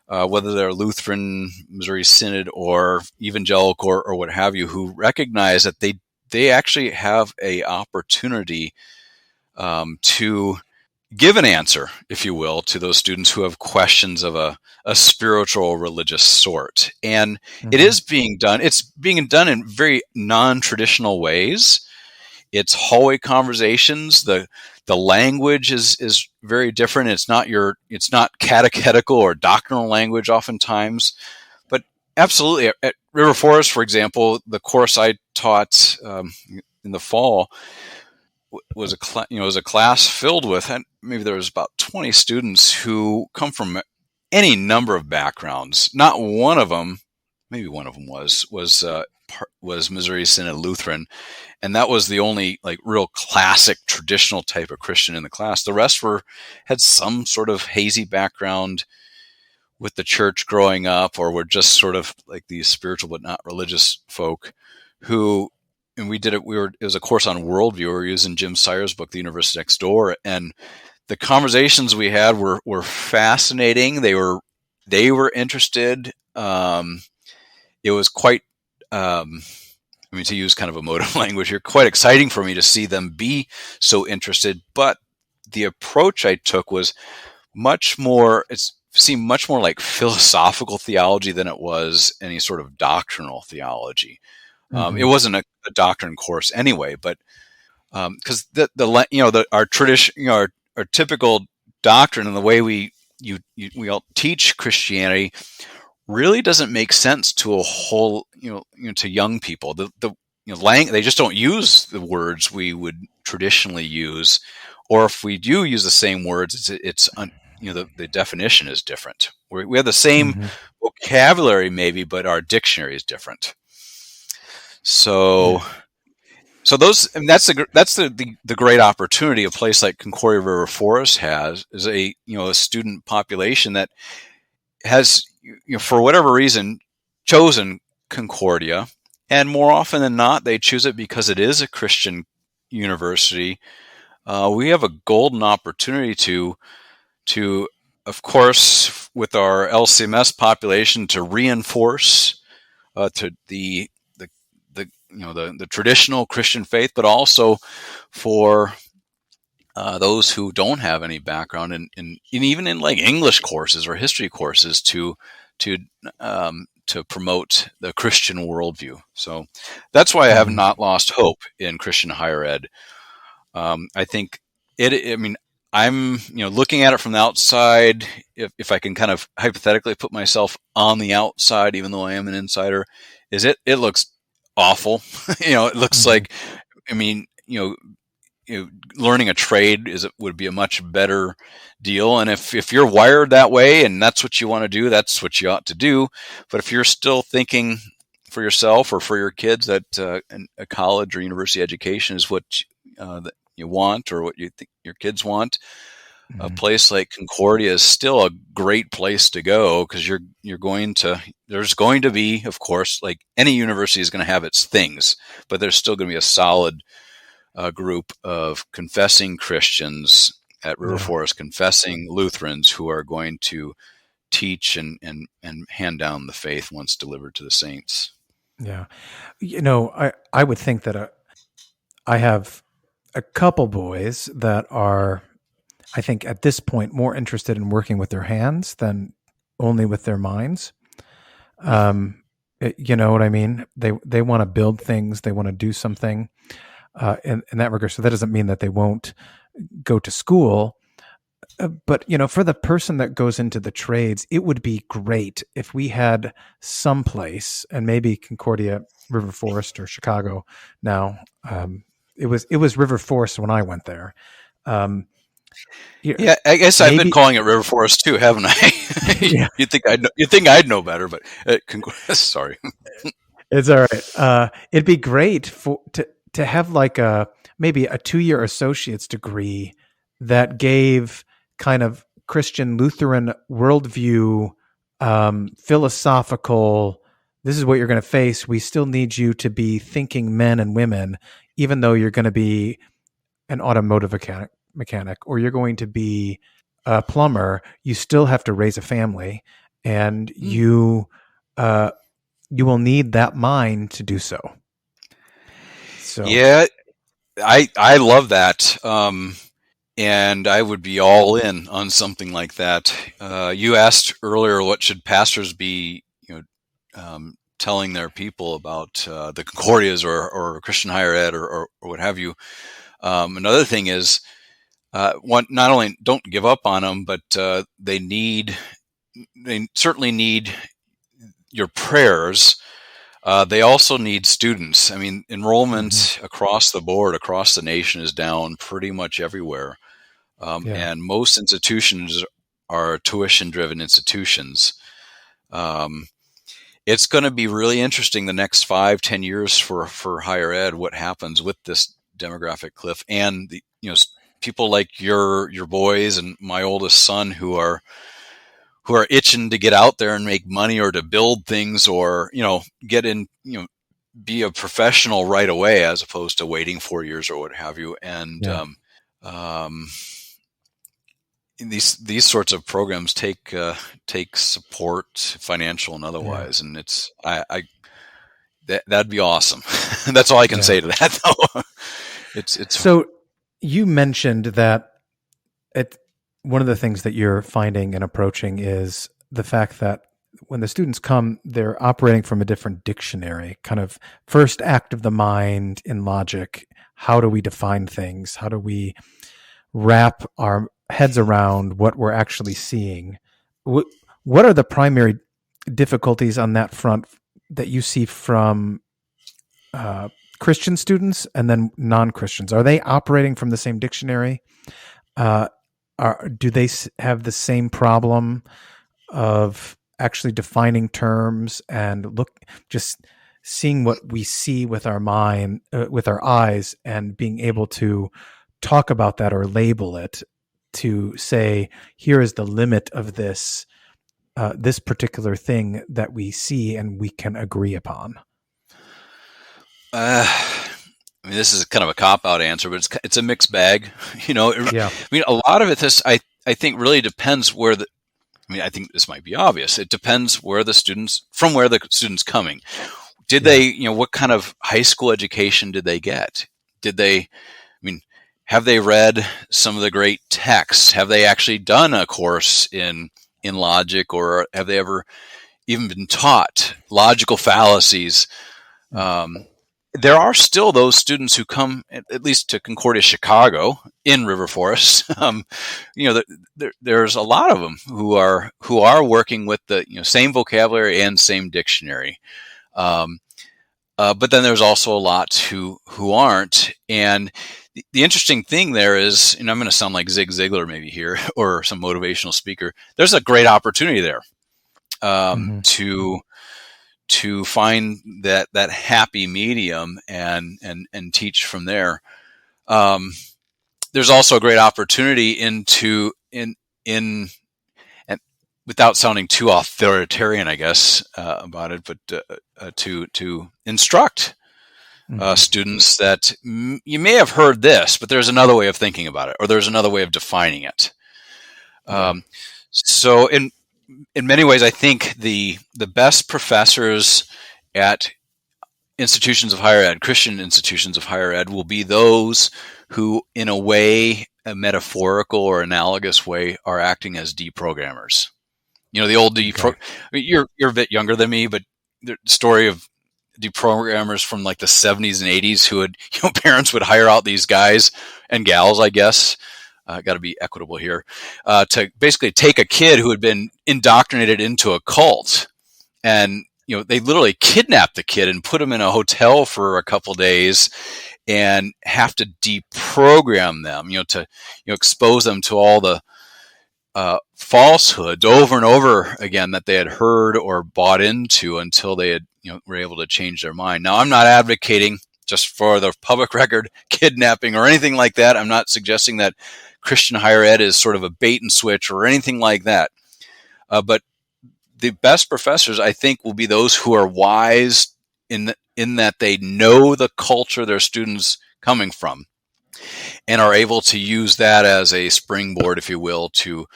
whether they're Lutheran, Missouri Synod, or evangelical, or what have you, who recognize that they actually have a opportunity to give an answer, if you will, to those students who have questions of a spiritual religious sort. And it is being done. It's being done in very non-traditional ways. It's hallway conversations. The language is very different. It's not catechetical or doctrinal language oftentimes, but absolutely at River Forest, for example, the course I taught in the fall was a class filled with, and maybe there was about 20 students who come from any number of backgrounds. Not one of them, maybe one of them was Missouri Synod Lutheran, and that was the only like real classic traditional type of Christian in the class. The rest had some sort of hazy background with the church growing up, or were just sort of like these spiritual but not religious folk who. And we did it. It was a course on worldview. We were using Jim Sire's book, The Universe Next Door, and the conversations we had were fascinating. They were interested. It was quite, to use kind of emotive language here, quite exciting for me to see them be so interested. But the approach I took was it seemed much more like philosophical theology than it was any sort of doctrinal theology. It wasn't a doctrine course anyway, but because our tradition, our typical doctrine and the way we all teach Christianity really doesn't make sense to a whole to young people. They just don't use the words we would traditionally use, or if we do use the same words, the definition is different. We have the same vocabulary maybe, but our dictionary is different. So those, and that's the great opportunity a place like Concordia River Forest has, is a student population that has for whatever reason chosen Concordia, and more often than not they choose it because it is a Christian university. We have a golden opportunity to of course with our LCMS population to reinforce to the traditional Christian faith, but also for those who don't have any background in even in like English courses or history courses to promote the Christian worldview. So that's why I have not lost hope in Christian higher ed. I think I'm looking at it from the outside. If I can kind of hypothetically put myself on the outside, even though I am an insider, it looks awful. It looks like, learning a trade would be a much better deal. And if you're wired that way and that's what you want to do, that's what you ought to do. But if you're still thinking for yourself or for your kids that a college or university education is what that you want, or what you think your kids want, a place like Concordia is still a great place to go, because there's going to be, of course, like any university is going to have its things, but there's still going to be a solid group of confessing Christians at River Forest, confessing Lutherans who are going to teach and hand down the faith once delivered to the saints. Yeah. I would think that I have a couple boys that are, I think at this point, more interested in working with their hands than only with their minds. You know what I mean? They want to build things. They want to do something in that regard. So that doesn't mean that they won't go to school. But, for the person that goes into the trades, it would be great if we had some place, and maybe Concordia, River Forest, or Chicago now. It was River Forest when I went there. Yeah, I guess I've been calling it River Forest too, haven't I? Yeah. You think I'd know better, but sorry. It's all right. It'd be great to have like maybe a 2-year associate's degree that gave kind of Christian Lutheran worldview, philosophical. This is what you're going to face. We still need you to be thinking men and women, even though you're going to be an automotive mechanic, or you're going to be a plumber. You still have to raise a family, and you will need that mind to do so. So yeah, I love that, and I would be all in on something like that. You asked earlier, what should pastors be, telling their people about the Concordias or Christian higher ed or what have you. Another thing is, not only don't give up on them, but they certainly need your prayers. They also need students. I mean, enrollment across the board, across the nation, is down pretty much everywhere. And most institutions are tuition-driven institutions. It's going to be really interesting the next 5-10 years for higher ed, what happens with this demographic cliff, and people like your boys and my oldest son who are itching to get out there and make money, or to build things, or get in, be a professional right away, as opposed to waiting 4 years or what have you. And these sorts of programs take support, financial and otherwise, and it's that'd be awesome. That's all I can say to that, though. It's so. You mentioned that one of the things that you're finding and approaching is the fact that when the students come, they're operating from a different dictionary, kind of first act of the mind in logic. How do we define things? How do we wrap our heads around what we're actually seeing? What are the primary difficulties on that front that you see from Christian students and then non-Christians? Are they operating from the same dictionary? Do they have the same problem of actually defining terms and just seeing what we see with our mind, with our eyes, and being able to talk about that or label it to say, here is the limit of this particular thing that we see and we can agree upon? I mean, this is kind of a cop-out answer, but it's a mixed bag. I mean, a lot of it, I think really depends where I think this might be obvious. It depends where the students coming. Did they, what kind of high school education did they get? Have they read some of the great texts? Have they actually done a course in logic, or have they ever even been taught logical fallacies? There are still those students who come, at least to Concordia Chicago in River Forest. There's a lot of them who are working with the same vocabulary and same dictionary. But then there's also a lot who aren't. And the interesting thing there is, I'm going to sound like Zig Ziglar maybe here, or some motivational speaker. There's a great opportunity there to find that happy medium and teach from there. There's also a great opportunity in and without sounding too authoritarian, I guess, about it, but to instruct students that you may have heard this, but there's another way of thinking about it, or there's another way of defining it. So in many ways, I think the best professors at institutions of higher ed, Christian institutions of higher ed, will be those who, in a way, a metaphorical or analogous way, are acting as deprogrammers. The old you're a bit younger than me, but the story of deprogrammers from like the 70s and 80s who would, parents would hire out these guys and gals, I guess. Got to be equitable here, to basically take a kid who had been indoctrinated into a cult, and they literally kidnap the kid and put him in a hotel for a couple days and have to deprogram them, to expose them to all the falsehoods over and over again that they had heard or bought into until they had were able to change their mind. Now, I'm not advocating, just for the public record, kidnapping or anything like that. I'm not suggesting that Christian higher ed is sort of a bait and switch or anything like that. But the best professors, I think, will be those who are wise in that they know the culture their students coming from and are able to use that as a springboard, if you will, to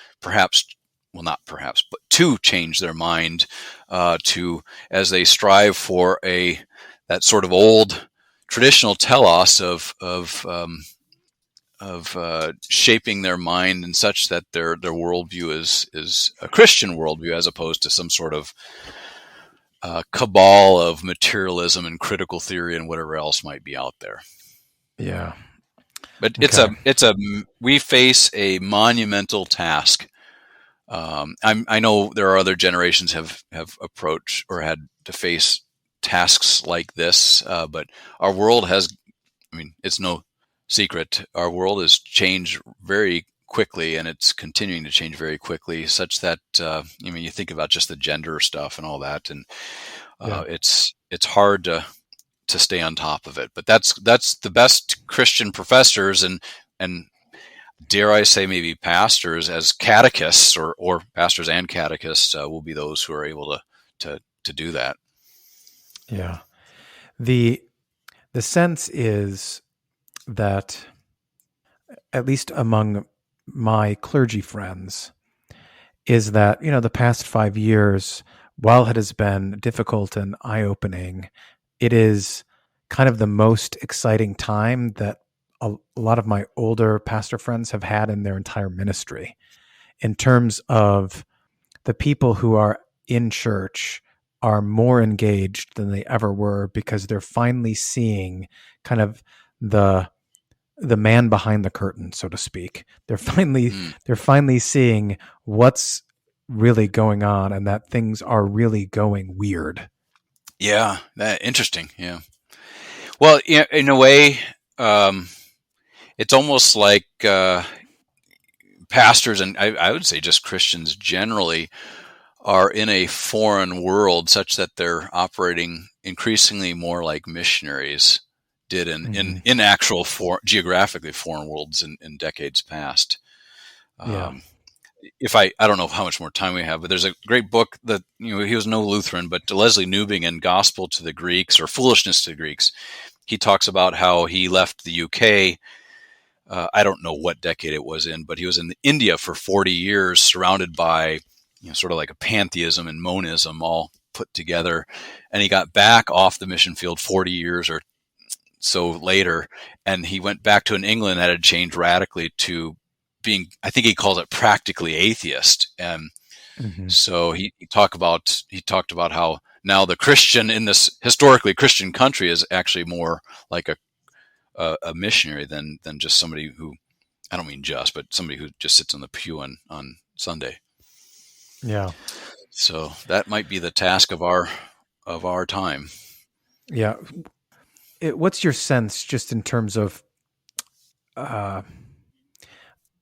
to change their mind, as they strive for that sort of old traditional telos of shaping their mind and such that their worldview is a Christian worldview, as opposed to some sort of cabal of materialism and critical theory and whatever else might be out there. Yeah. But we face a monumental task. I know there are other generations have approached or had to face tasks like this, but our world has, it's no secret, our world has changed very quickly, and it's continuing to change very quickly, such that, you think about just the gender stuff and all that, and it's hard to stay on top of it. But that's the best Christian professors and dare I say maybe pastors as catechists or pastors and catechists will be those who are able to do that. Yeah. The sense is that, at least among my clergy friends, is that, the past 5 years, while it has been difficult and eye-opening, it is kind of the most exciting time that a lot of my older pastor friends have had in their entire ministry, in terms of the people who are in church are more engaged than they ever were, because they're finally seeing kind of the man behind the curtain, so to speak. They're finally seeing what's really going on, and that things are really going weird. Yeah, interesting. Yeah. Well, in a way, it's almost like pastors, and I would say just Christians generally, are in a foreign world, such that they're operating increasingly more like missionaries did in actual geographically foreign worlds in decades past. I don't know how much more time we have, but there's a great book that, he was no Lutheran, but Leslie Newbing in Gospel to the Greeks, or Foolishness to the Greeks, he talks about how he left the UK. I don't know what decade it was in, but he was in India for 40 years, surrounded by, sort of like a pantheism and monism all put together. And he got back off the mission field 40 years or so later, and he went back to an England that had changed radically to being, I think he calls it practically atheist. And so he talked about how now the Christian in this historically Christian country is actually more like a missionary than just somebody who, I don't mean just, but somebody who just sits on the pew on Sunday. Yeah. So that might be the task of our time. Yeah. What's your sense, just in terms of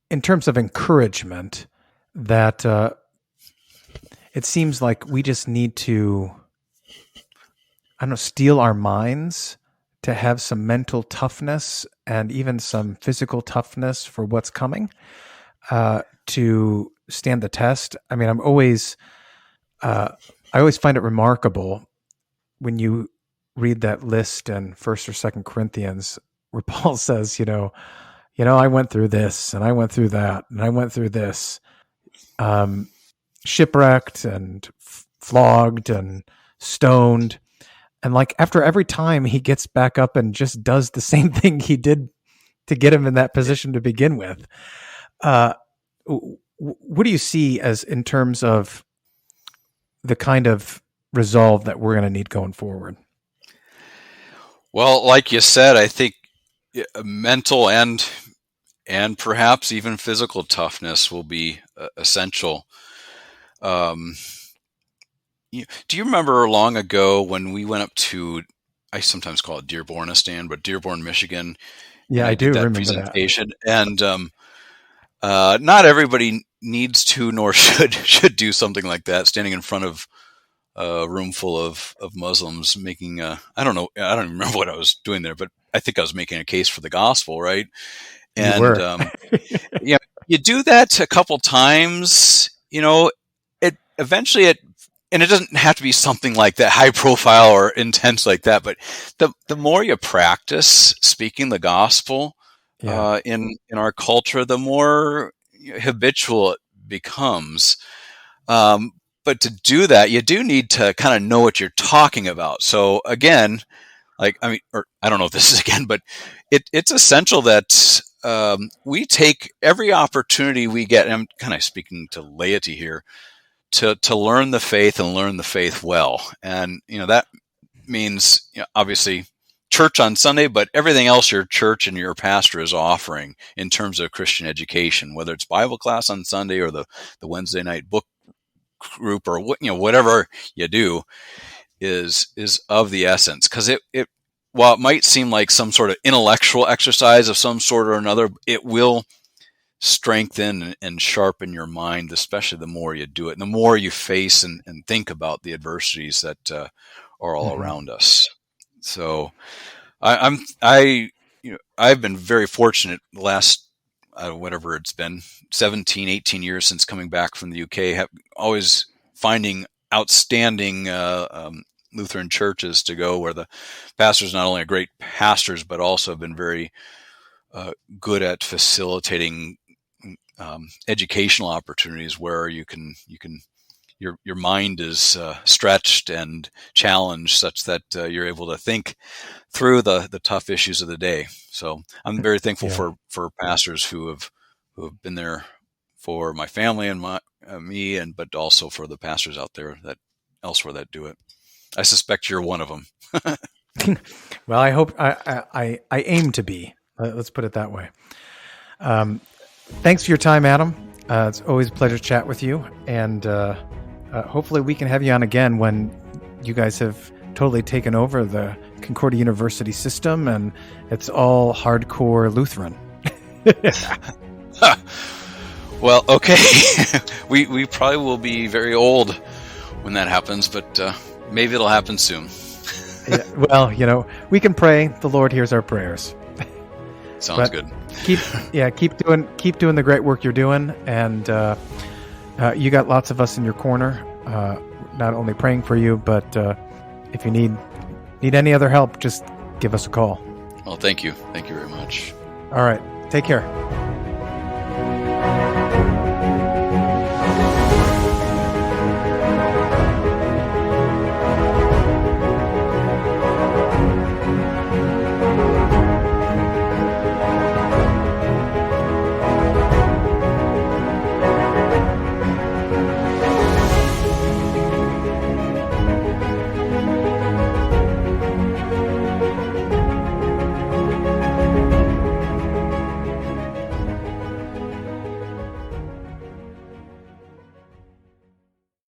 encouragement, that it seems like we just need to, steel our minds to have some mental toughness and even some physical toughness for what's coming, to stand the test? I always find it remarkable when you read that list in 1st or 2nd Corinthians, where Paul says, I went through this, and I went through that, and I went through this. shipwrecked and flogged and stoned. And like after every time he gets back up and just does the same thing he did to get him in that position to begin with. What do you see as in terms of the kind of resolve that we're going to need going forward? Well, like you said, I think mental and perhaps even physical toughness will be essential. Do you remember long ago when we went up to, I sometimes call it Dearbornistan, but Dearborn, Michigan? Yeah, I do remember presentation. That. And not everybody needs to nor should do something like that, standing in front of a room full of Muslims making I don't even remember what I was doing there, but I think I was making a case for the gospel, right? And you were. You do that a couple times, it eventually and it doesn't have to be something like that, high profile or intense like that, but the more you practice speaking the gospel in our culture, the more habitual it becomes. But to do that, you do need to kind of know what you're talking about. So again, I don't know if this is again, but it's essential that we take every opportunity we get, and I'm kind of speaking to laity here, to learn the faith and learn the faith well. And, that means, obviously church on Sunday, but everything else your church and your pastor is offering in terms of Christian education, whether it's Bible class on Sunday or the Wednesday night book group or whatever you do is of the essence. Because while it might seem like some sort of intellectual exercise of some sort or another, it will strengthen and sharpen your mind, especially the more you do it, and the more you face and think about the adversities that are all around us. So I've been very fortunate the last whatever it's been 17, 18 years since coming back from the UK, always finding outstanding Lutheran churches to go where the pastors not only are great pastors but also have been very good at facilitating educational opportunities where your mind is stretched and challenged such that you're able to think through the tough issues of the day. So I'm very thankful for pastors who have been there for my family and me, but also for the pastors out there elsewhere that do it. I suspect you're one of them. Well, I hope I aim to be. Let's put it that way. Thanks for your time, Adam. It's always a pleasure to chat with you, and hopefully we can have you on again when you guys have totally taken over the Concordia University system and it's all hardcore Lutheran. Well, okay. we probably will be very old when that happens, but maybe it'll happen soon. Yeah, well, we can pray. The Lord hears our prayers. Sounds good. Keep doing the great work you're doing, and you got lots of us in your corner. Not only praying for you, but if you need any other help, just give us a call. Well, thank you very much. All right, take care.